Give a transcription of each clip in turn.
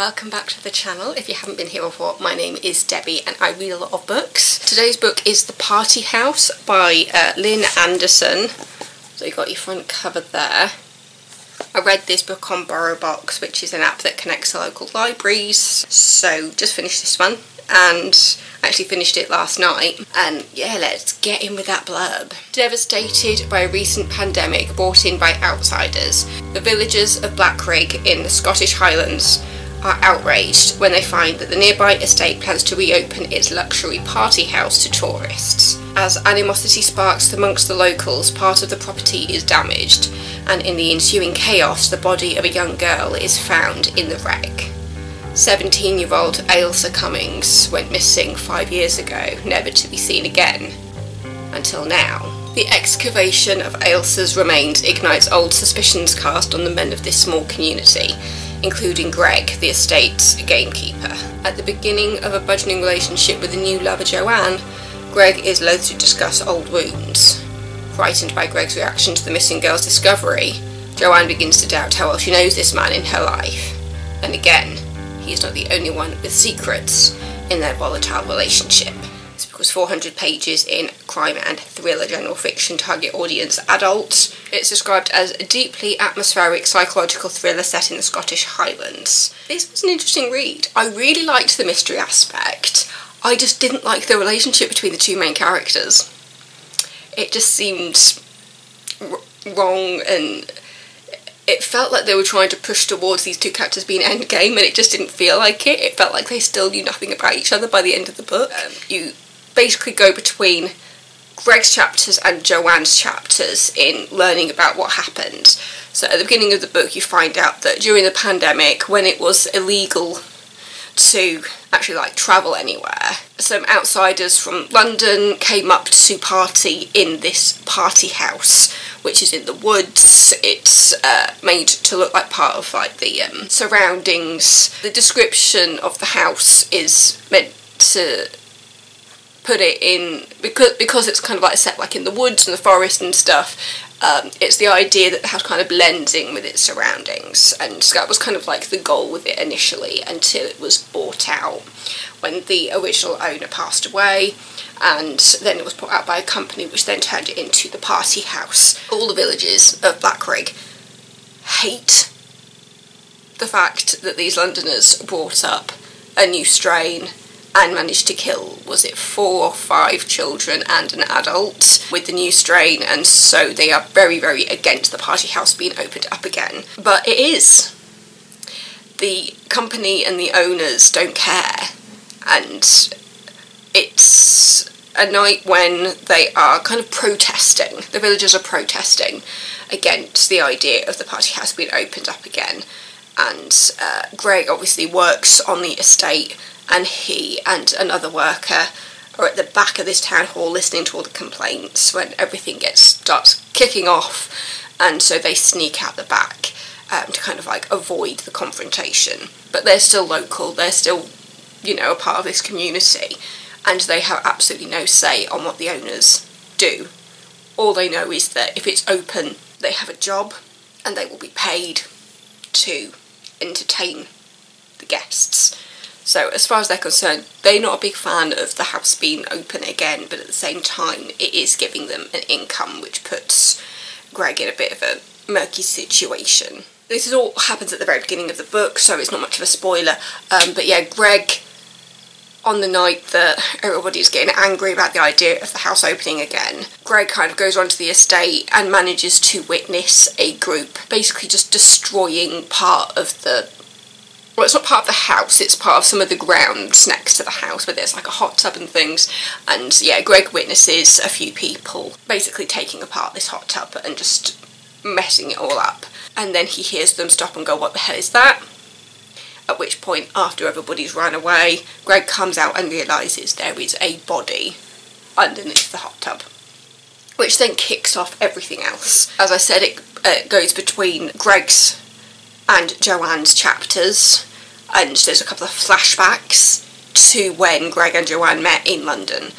welcome back to the channel. If you haven't been here before, my name is Debbie and I read a lot of books. Today's book is The Party House by Lin Anderson. So you got your front cover there. I read this book on BorrowBox, which is an app that connects to local libraries. So just finished this one and actually finished it last night. And yeah, let's get in with that blurb. Devastated by a recent pandemic brought in by outsiders, the villagers of Blackrigg in the Scottish Highlands are outraged when they find that the nearby estate plans to reopen its luxury party house to tourists. As animosity sparks amongst the locals, part of the property is damaged, and in the ensuing chaos, the body of a young girl is found in the wreck. 17-year-old Ailsa Cummings went missing 5 years ago, never to be seen again. Until now. The excavation of Ailsa's remains ignites old suspicions cast on the men of this small community, including Greg, the estate's gamekeeper. At the beginning of a burgeoning relationship with a new lover, Joanne, Greg is loath to discuss old wounds. Frightened by Greg's reaction to the missing girl's discovery, Joanne begins to doubt how well she knows this man in her life. And again, he is not the only one with secrets in their volatile relationship. This book was 400 pages in crime and thriller general fiction, target audience adult. It's described as a deeply atmospheric psychological thriller set in the Scottish Highlands. This was an interesting read. I really liked the mystery aspect. I just didn't like the relationship between the two main characters. It just seemed wrong, and it felt like they were trying to push towards these two characters being endgame, and it just didn't feel like it. It felt like they still knew nothing about each other by the end of the book. You basically go between Greg's chapters and Joanne's chapters in learning about what happened. So at the beginning of the book you find out that during the pandemic, when it was illegal to actually travel anywhere, some outsiders from London came up to party in this party house, which is in the woods. It's made to look like part of the surroundings. The description of the house is meant to put it in, because it's kind of set in the woods and the forest and stuff. It's the idea that the house kind of blends in with its surroundings, and that was kind of the goal with it initially, until it was bought out when the original owner passed away, and then it was bought out by a company which then turned it into the party house. All the villagers of Blackrigg hate the fact that these Londoners brought up a new strain and managed to kill, was it 4 or 5 children and an adult with the new strain, and so they are very, very against the party house being opened up again. But it is. The company and the owners don't care, and it's a night when they are kind of protesting. The villagers are protesting against the idea of the party house being opened up again, and Greg obviously works on the estate, and he and another worker are at the back of this town hall listening to all the complaints when everything starts kicking off, and so they sneak out the back to kind of avoid the confrontation. But they're still local, they're still, a part of this community, and they have absolutely no say on what the owners do. All they know is that if it's open, they have a job and they will be paid to entertain the guests. So as far as they're concerned, they're not a big fan of the house being open again, but at the same time it is giving them an income, which puts Greg in a bit of a murky situation. This all happens at the very beginning of the book, so it's not much of a spoiler, but yeah, Greg, on the night that everybody's getting angry about the idea of the house opening again, Greg kind of goes onto the estate and manages to witness a group basically just destroying part of the... Well, it's not part of the house, it's part of some of the grounds next to the house, but there's a hot tub and things, and yeah, Greg witnesses a few people basically taking apart this hot tub and just messing it all up. And then he hears them stop and go, "What the hell is that?" At which point, after everybody's run away, Greg comes out and realises there is a body underneath the hot tub, which then kicks off everything else. As I said, it goes between Greg's and Joanne's chapters, and there's a couple of flashbacks to when Greg and Joanne met in London,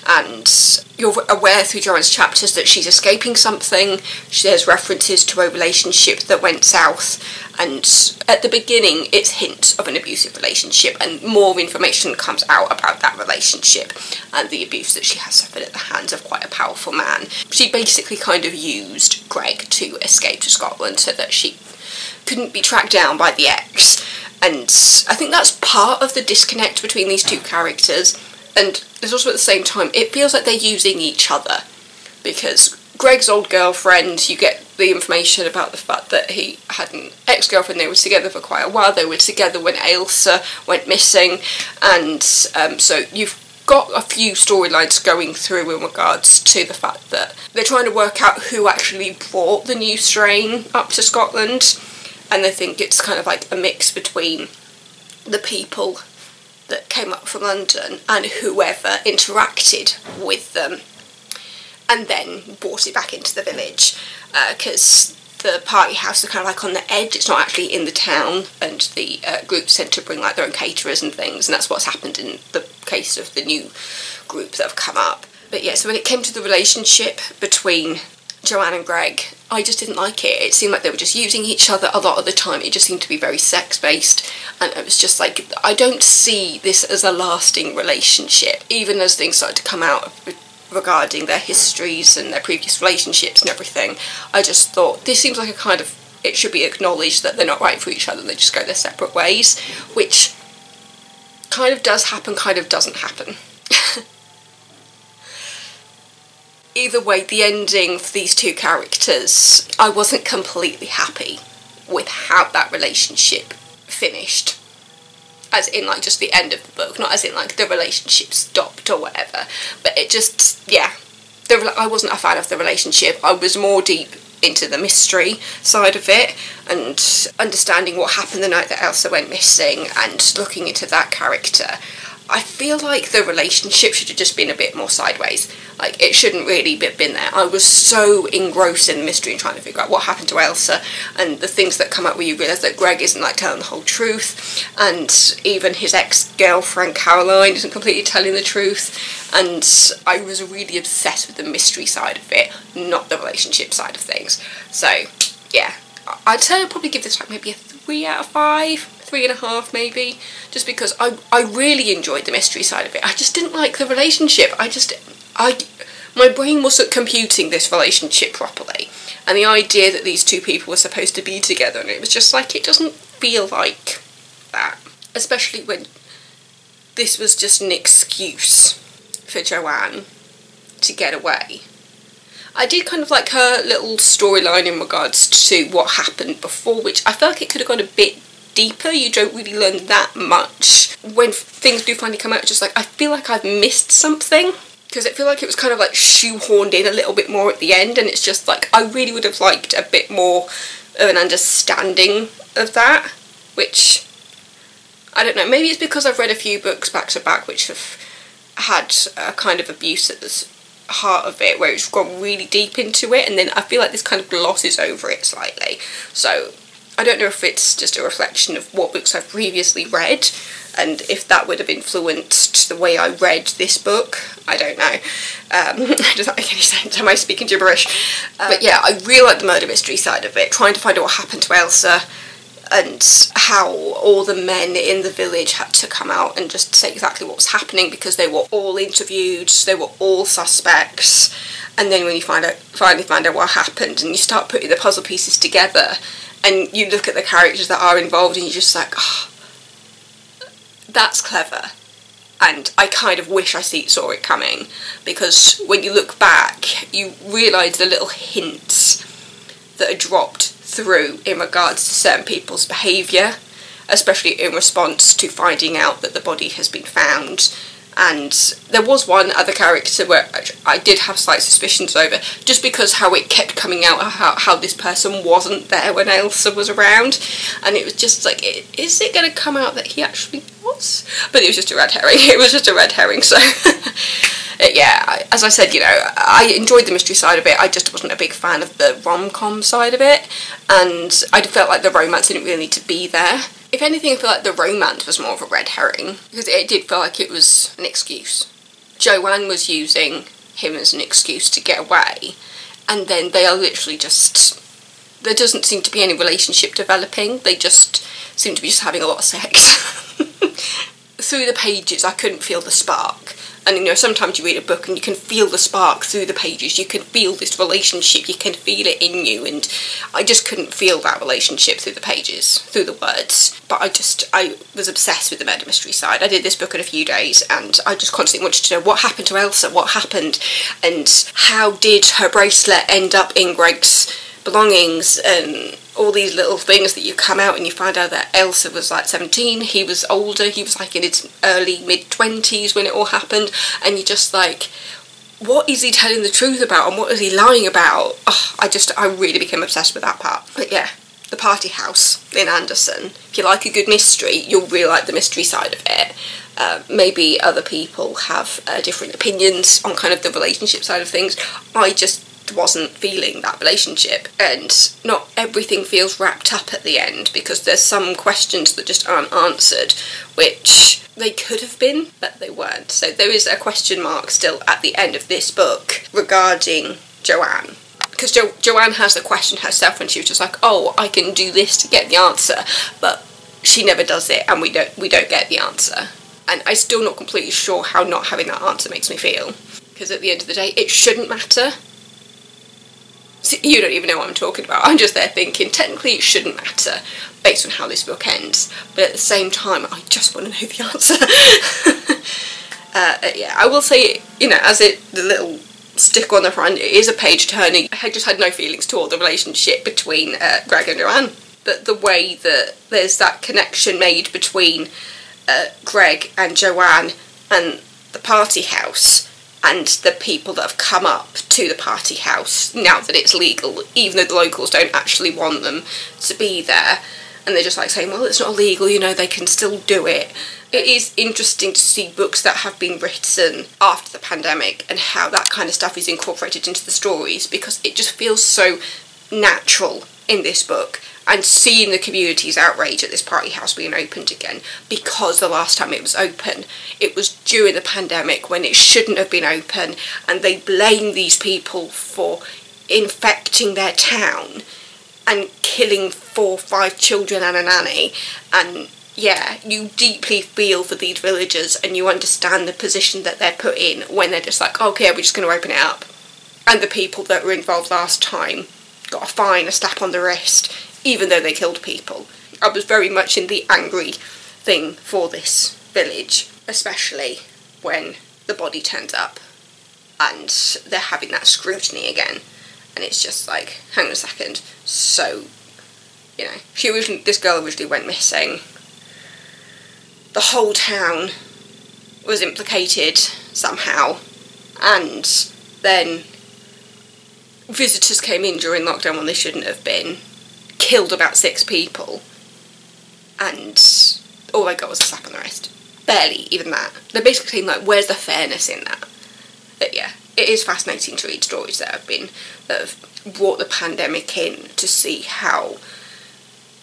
and you're aware through Joanne's chapters that she's escaping something. There's references to a relationship that went south, and at the beginning it's hints of an abusive relationship, and more information comes out about that relationship and the abuse that she has suffered at the hands of quite a powerful man. She basically kind of used Greg to escape to Scotland so that she couldn't be tracked down by the ex, and I think that's part of the disconnect between these two characters. And there's also at the same time, it feels like they're using each other, because Greg's old girlfriend, you get the information about the fact that he had an ex-girlfriend, they were together for quite a while, they were together when Ailsa went missing, and so you've got a few storylines going through in regards to the fact that they're trying to work out who actually brought the new strain up to Scotland, and they think it's kind of like a mix between the people that came up from London and whoever interacted with them and then brought it back into the village, because the party house is kind of like on the edge, it's not actually in the town, and the groups tend to bring like their own caterers and things, and that's what's happened in the case of the new group that have come up. But yeah, so when it came to the relationship between Joanne and Greg, I just didn't like it. It seemed like they were just using each other a lot of the time. It just seemed to be very sex-based, and it was just like, I don't see this as a lasting relationship, even as things started to come out regarding their histories and their previous relationships and everything. I just thought, this seems like a kind of, it should be acknowledged that they're not right for each other and they just go their separate ways, which kind of does happen, kind of doesn't happen. Either way, the ending for these two characters, I wasn't completely happy with how that relationship finished. As in, like, just the end of the book, not as in, like, the relationship stopped or whatever. But it just, yeah, I wasn't a fan of the relationship. I was more deep into the mystery side of it, and understanding what happened the night that Ailsa went missing, and looking into that character. I feel like the relationship should have just been a bit more sideways. Like, it shouldn't really have been there. I was so engrossed in the mystery and trying to figure out what happened to Ailsa, and the things that come up where you realise that Greg isn't, like, telling the whole truth, and even his ex-girlfriend Caroline isn't completely telling the truth, and I was really obsessed with the mystery side of it, not the relationship side of things. So, yeah, I'd say I'd probably give this like maybe a 3 out of 5. 3.5 maybe, just because I really enjoyed the mystery side of it. I just didn't like the relationship. My brain wasn't computing this relationship properly, and the idea that these two people were supposed to be together, and it was just like, it doesn't feel like that, especially when this was just an excuse for Joanne to get away. I did kind of like her little storyline in regards to what happened before, which I felt like it could have gone a bit deeper. You don't really learn that much. When things do finally come out, it's just like, I feel like I've missed something, because I feel like it was kind of like shoehorned in a little bit more at the end, and it's just like, I really would have liked a bit more of an understanding of that, which, I don't know, maybe it's because I've read a few books back to back which have had a kind of abuse at the heart of it, where it's gone really deep into it, and then I feel like this kind of glosses over it slightly. So I don't know if it's just a reflection of what books I've previously read, and if that would have influenced the way I read this book. I don't know. Does that make any sense? Am I speaking gibberish? But yeah, I really like the murder mystery side of it, trying to find out what happened to Ailsa, and how all the men in the village had to come out and just say exactly what was happening, because they were all interviewed, they were all suspects, and then when you finally find out what happened, and you start putting the puzzle pieces together, and you look at the characters that are involved, and you're just like, oh, that's clever. And I kind of wish I saw it coming, because when you look back, you realise the little hints that are dropped through in regards to certain people's behaviour, especially in response to finding out that the body has been found. And there was one other character where I did have slight suspicions over, just because how it kept coming out, how this person wasn't there when Ailsa was around, and it was just like, is it going to come out that he actually was? But it was just a red herring. It was just a red herring. So yeah, as I said, you know, I enjoyed the mystery side of it. I just wasn't a big fan of the rom-com side of it, and I felt like the romance didn't really need to be there. If anything, I feel like the romance was more of a red herring, because it did feel like it was an excuse Joanne was using him as an excuse to get away, and then they are literally just, there doesn't seem to be any relationship developing, they just seem to be just having a lot of sex. Through the pages I couldn't feel the spark, and you know, sometimes you read a book and you can feel the spark through the pages, you can feel this relationship, you can feel it in you, and I just couldn't feel that relationship through the pages, through the words. But I was obsessed with the murder mystery side. I did this book in a few days, and I just constantly wanted to know what happened to Elsa, what happened, and how did her bracelet end up in Greg's belongings, and all these little things that you come out and you find out that Elsa was like 17, he was older, he was like in his early mid-20s when it all happened, and you're just like, what is he telling the truth about and what is he lying about? Oh, I really became obsessed with that part. But yeah, The Party House, Lin Anderson. If you like a good mystery, you'll really like the mystery side of it. Maybe other people have different opinions on kind of the relationship side of things. I just wasn't feeling that relationship, and not everything feels wrapped up at the end, because there's some questions that just aren't answered, which they could have been, but they weren't. So there is a question mark still at the end of this book regarding Joanne, because Joanne has a question herself, and she was just like, oh, I can do this to get the answer, but she never does it, and we don't get the answer. And I'm still not completely sure how not having that answer makes me feel, because at the end of the day, it shouldn't matter. See, you don't even know what I'm talking about. I'm just there thinking, technically it shouldn't matter based on how this book ends, but at the same time, I just want to know the answer. Yeah, I will say, you know, the little sticker on the front, it is a page turning. I just had no feelings toward the relationship between Greg and Joanne. But the way that there's that connection made between Greg and Joanne and the party house, and the people that have come up to the party house now that it's legal, even though the locals don't actually want them to be there, and they're just like saying, well, it's not illegal, you know, they can still do it. It is interesting to see books that have been written after the pandemic and how that kind of stuff is incorporated into the stories, because it just feels so natural in this book. And seeing the community's outrage at this party house being opened again, because the last time it was open, it was during the pandemic when it shouldn't have been open, and they blame these people for infecting their town and killing 4 or 5 children and a nanny. And yeah, you deeply feel for these villagers, and you understand the position that they're put in when they're just like, okay, we're just going to open it up. And the people that were involved last time got a fine, a slap on the wrist, even though they killed people. I was very much in the angry thing for this village, especially when the body turns up and they're having that scrutiny again, and it's just like, hang on a second. So, you know, this girl originally went missing, the whole town was implicated somehow, and then visitors came in during lockdown when they shouldn't have been, killed about 6 people, and all I got was a slap on the wrist. Barely even that. They're basically saying, like, where's the fairness in that? But yeah, it is fascinating to read stories that have brought the pandemic in, to see how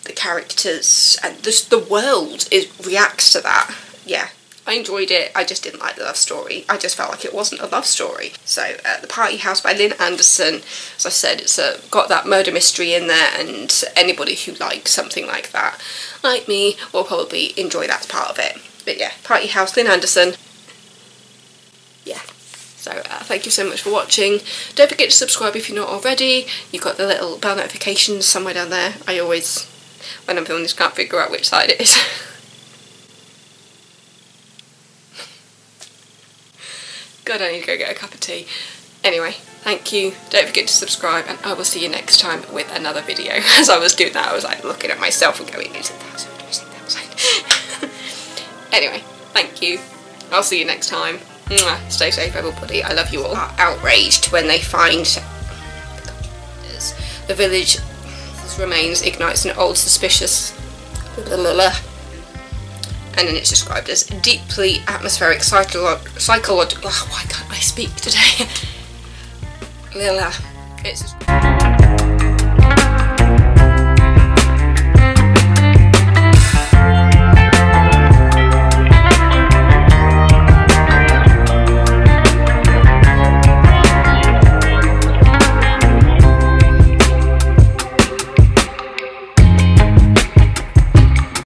the characters and the world reacts to that. Yeah, I enjoyed it. I just didn't like the love story. I just felt like it wasn't a love story. So, The Party House by Lin Anderson. As I said, it's got that murder mystery in there, and anybody who likes something like that, like me, will probably enjoy that part of it. But yeah, Party House, Lin Anderson. Yeah. So, thank you so much for watching. Don't forget to subscribe if you're not already. You've got the little bell notifications somewhere down there. I always, when I'm filming this, can't figure out which side it is. God, I need to go get a cup of tea. Anyway, thank you. Don't forget to subscribe, and I will see you next time with another video. As I was doing that, I was like looking at myself and going, is it that side or is it that side? Anyway, thank you. I'll see you next time. Mwah. Stay safe, everybody. I love you all. Outraged when they find the village remains ignites an old suspicious and then it's described as deeply atmospheric psychological. Oh, why can't I speak today? It's